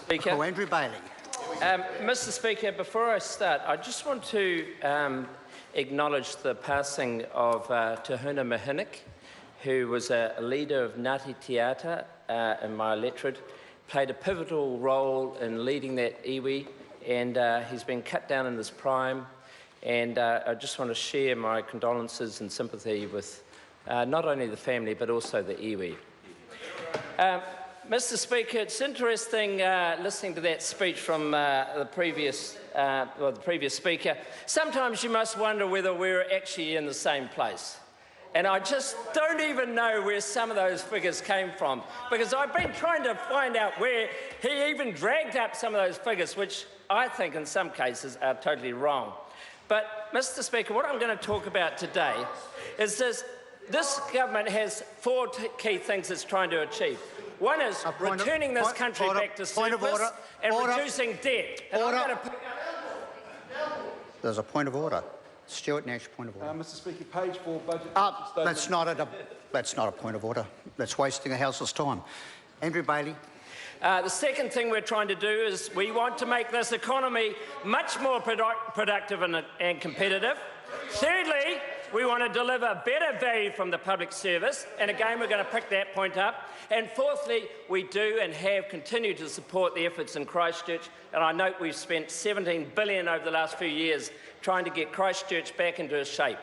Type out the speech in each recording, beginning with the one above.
Speaker. Oh, Andrew Bailey. Mr Speaker, before I start, I just want to acknowledge the passing of Tahuna Mahinik, who was a leader of Ngāti Tiata in my electorate, played a pivotal role in leading that iwi, and he's been cut down in his prime. And I just want to share my condolences and sympathy with not only the family but also the iwi. Mr Speaker, it's interesting listening to that speech from the previous speaker. Sometimes you must wonder whether we're actually in the same place. And I just don't even know where some of those figures came from, because I've been trying to find out where he even dragged up some of those figures, which I think in some cases are totally wrong. But, Mr Speaker, what I'm going to talk about today is this government has four key things it's trying to achieve. One is returning this country back to surplus and reducing debt. There's a point of order. Stuart Nash, point of order. Mr Speaker, page 4, budget. That's not a point of order. That's wasting the House's time. Andrew Bailey. The second thing we're trying to do is we want to make this economy much more productive and competitive. Thirdly, we want to deliver better value from the public service, and again we're going to pick that point up. And fourthly, we do and have continued to support the efforts in Christchurch, and I note we've spent $17 billion over the last few years trying to get Christchurch back into shape.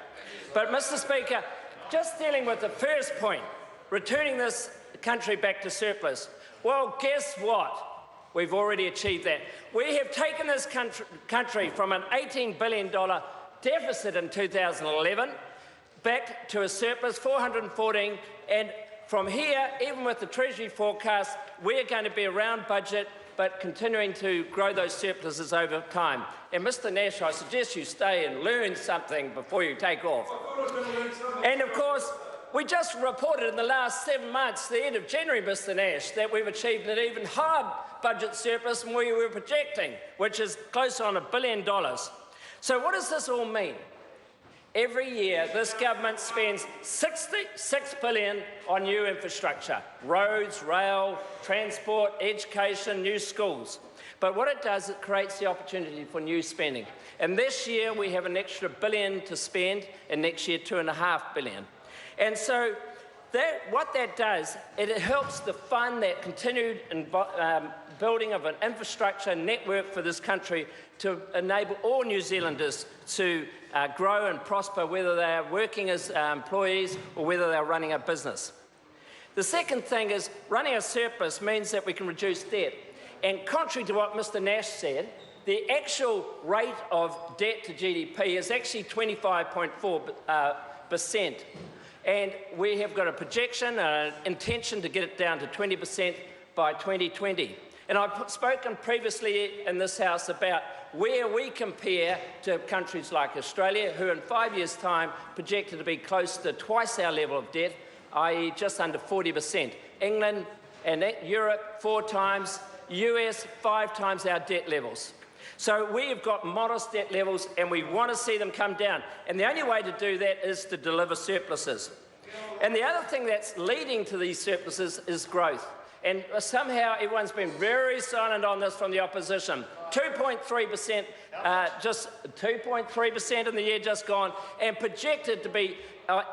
But, Mr Speaker, just dealing with the first point, returning this country back to surplus, well, guess what? We've already achieved that. We have taken this country from an $18 billion deficit in 2011 back to a surplus, 414, and from here, even with the Treasury forecast, we're going to be around budget but continuing to grow those surpluses over time. And Mr Nash, I suggest you stay and learn something before you take off. And of course, we just reported in the last 7 months, the end of January, Mr Nash, that we've achieved an even higher budget surplus than we were projecting, which is close on $1 billion. So what does this all mean? Every year, this government spends $66 billion on new infrastructure, roads, rail, transport, education, new schools. But what it does, it creates the opportunity for new spending. And this year, we have an extra $1 billion to spend, and next year, $2.5 billion. And so what that does, it helps to fund that continued building of an infrastructure network for this country to enable all New Zealanders to grow and prosper, whether they are working as employees or whether they are running a business. The second thing is running a surplus means that we can reduce debt. And contrary to what Mr Nash said, the actual rate of debt to GDP is actually 25.4%. And we have got a projection, an intention to get it down to 20% by 2020. And I've spoken previously in this House about where we compare to countries like Australia, who in 5 years' time projected to be close to twice our level of debt, i.e. just under 40%. England and Europe 4 times, US 5 times our debt levels. So we have got modest debt levels and we want to see them come down. And the only way to do that is to deliver surpluses. And the other thing that's leading to these surpluses is growth. And somehow everyone's been very silent on this from the opposition. 2.3%, just 2.3% in the year just gone, and projected to be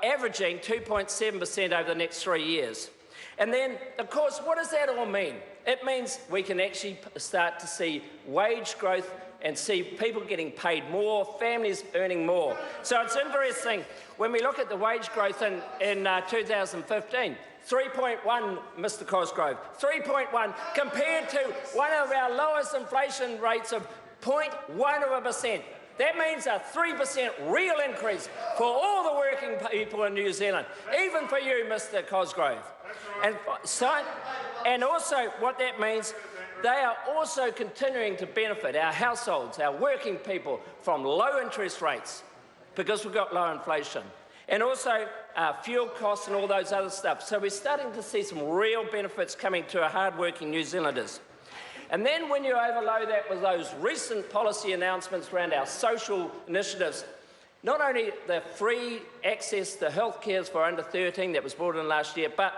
averaging 2.7% over the next 3 years. And then, of course, what does that all mean? It means we can actually start to see wage growth and see people getting paid more, families earning more. So it's interesting, when we look at the wage growth in 2015, 3.1, Mr Cosgrove, 3.1, compared to one of our lowest inflation rates of 0.1%. That means a 3% real increase for all the working people in New Zealand, even for you, Mr Cosgrove. And also what that means, they are also continuing to benefit our households, our working people, from low interest rates because we've got low inflation. And also fuel costs and all those other stuff. So we're starting to see some real benefits coming to our hard-working New Zealanders. And then when you overlay that with those recent policy announcements around our social initiatives, not only the free access to health care for under 13 that was brought in last year, but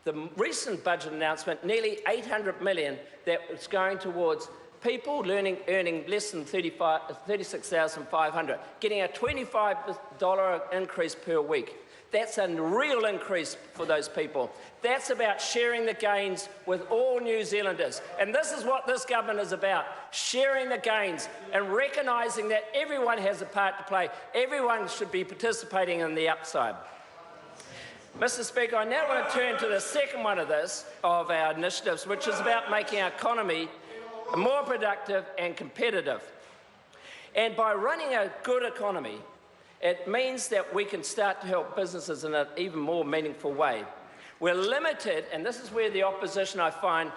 the recent budget announcement, nearly $800 million that was going towards people earning less than $36,500, getting a $25 increase per week. That's a real increase for those people. That's about sharing the gains with all New Zealanders. And this is what this government is about, sharing the gains and recognising that everyone has a part to play. Everyone should be participating in the upside. Mr. Speaker, I now want to turn to the second one of our initiatives, which is about making our economy more productive and competitive. And by running a good economy, it means that we can start to help businesses in an even more meaningful way. We're limited, and this is where the opposition, I find,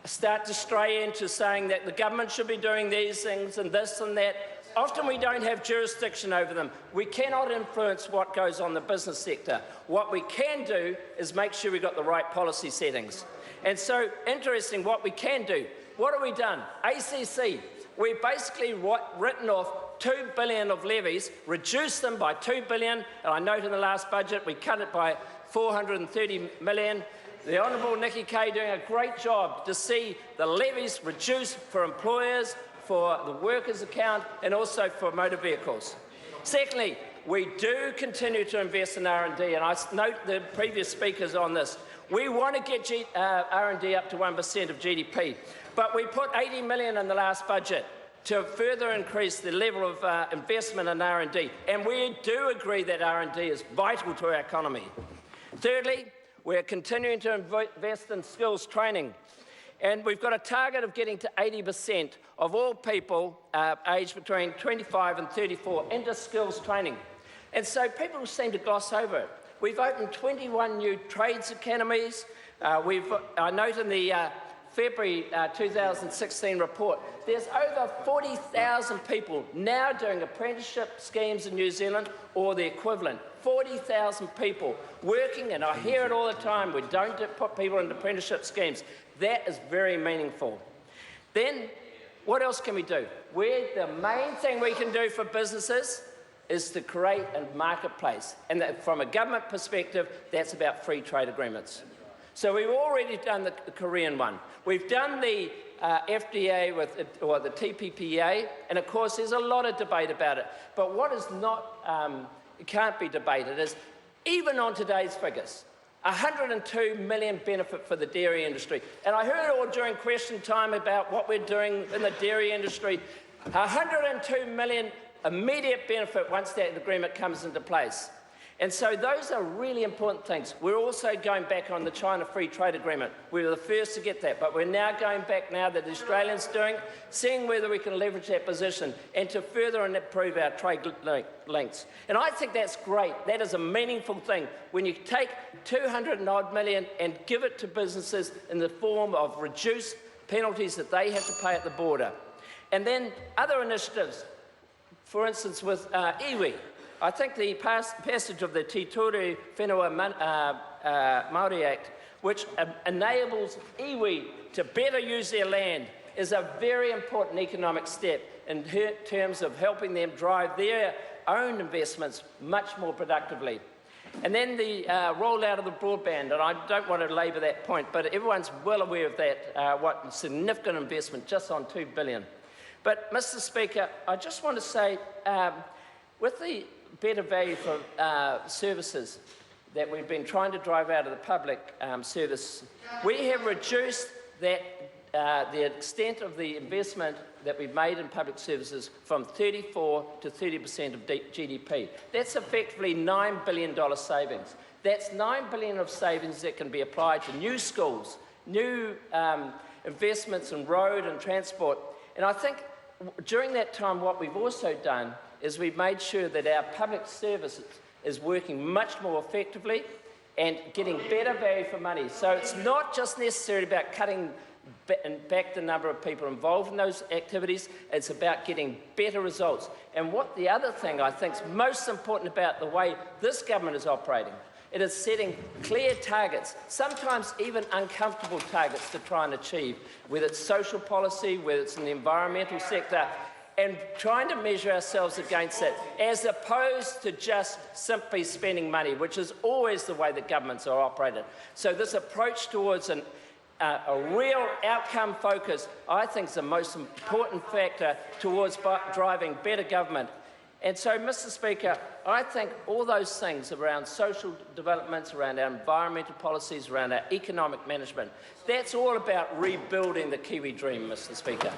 start to stray into saying that the government should be doing these things and this and that. Often we don't have jurisdiction over them. We cannot influence what goes on in the business sector. What we can do is make sure we've got the right policy settings. And so, interesting, what we can do. What have we done? ACC, we've basically written off $2 billion of levies, reduced them by $2 billion, and I note in the last budget we cut it by $430 million. The Honourable Nikki Kaye doing a great job to see the levies reduced for employers, for the workers' account, and also for motor vehicles. Secondly, we do continue to invest in R&D, and I note the previous speakers on this. We want to get R&D up to 1% of GDP, but we put $80 million in the last budget to further increase the level of investment in R&D, and we do agree that R&D is vital to our economy. Thirdly, we're continuing to invest in skills training, and we've got a target of getting to 80% of all people aged between 25 and 34 into skills training. And so people seem to gloss over it. We've opened 21 new trades academies. I note in the February 2016 report, there's over 40,000 people now doing apprenticeship schemes in New Zealand or the equivalent. 40,000 people working, and I hear it all the time, we don't put people into apprenticeship schemes. That is very meaningful. Then, what else can we do? The main thing we can do for businesses is to create a marketplace. And from a government perspective, that's about free trade agreements. So we've already done the Korean one. We've done the FTA or the TPPA, and of course there's a lot of debate about it. But what is not, can't be debated is, even on today's figures, 102 million benefit for the dairy industry. And I heard all during question time about what we're doing in the dairy industry. 102 million immediate benefit once that agreement comes into place. And so those are really important things. We're also going back on the China Free Trade Agreement. We were the first to get that, but we're now going back now that the Australians doing, seeing whether we can leverage that position and to further improve our trade links. And I think that's great. That is a meaningful thing. When you take 200 odd million and give it to businesses in the form of reduced penalties that they have to pay at the border. And then other initiatives, for instance with iwi. I think the passage of the Te Ture Whenua Māori Act, which enables iwi to better use their land, is a very important economic step in terms of helping them drive their own investments much more productively. And then the rollout of the broadband, and I don't want to labour that point, but everyone's well aware of that, what significant investment just on $2 billion. But, Mr. Speaker, I just want to say, with the better value for services that we've been trying to drive out of the public service, we have reduced that, the extent of the investment that we've made in public services from 34 to 30% of GDP. That's effectively $9 billion savings. That's $9 billion of savings that can be applied to new schools, new investments in road and transport. And I think during that time what we've also done is we've made sure that our public service is working much more effectively and getting better value for money. So it's not just necessarily about cutting back the number of people involved in those activities, it's about getting better results. And what the other thing I think is most important about the way this government is operating, it is setting clear targets, sometimes even uncomfortable targets to try and achieve, whether it's social policy, whether it's in the environmental sector. and trying to measure ourselves against it, as opposed to just simply spending money, which is always the way that governments are operated. So this approach towards a real outcome focus, I think, is the most important factor towards driving better government. And so, Mr. Speaker, I think all those things around social developments, around our environmental policies, around our economic management, that's all about rebuilding the Kiwi dream, Mr. Speaker.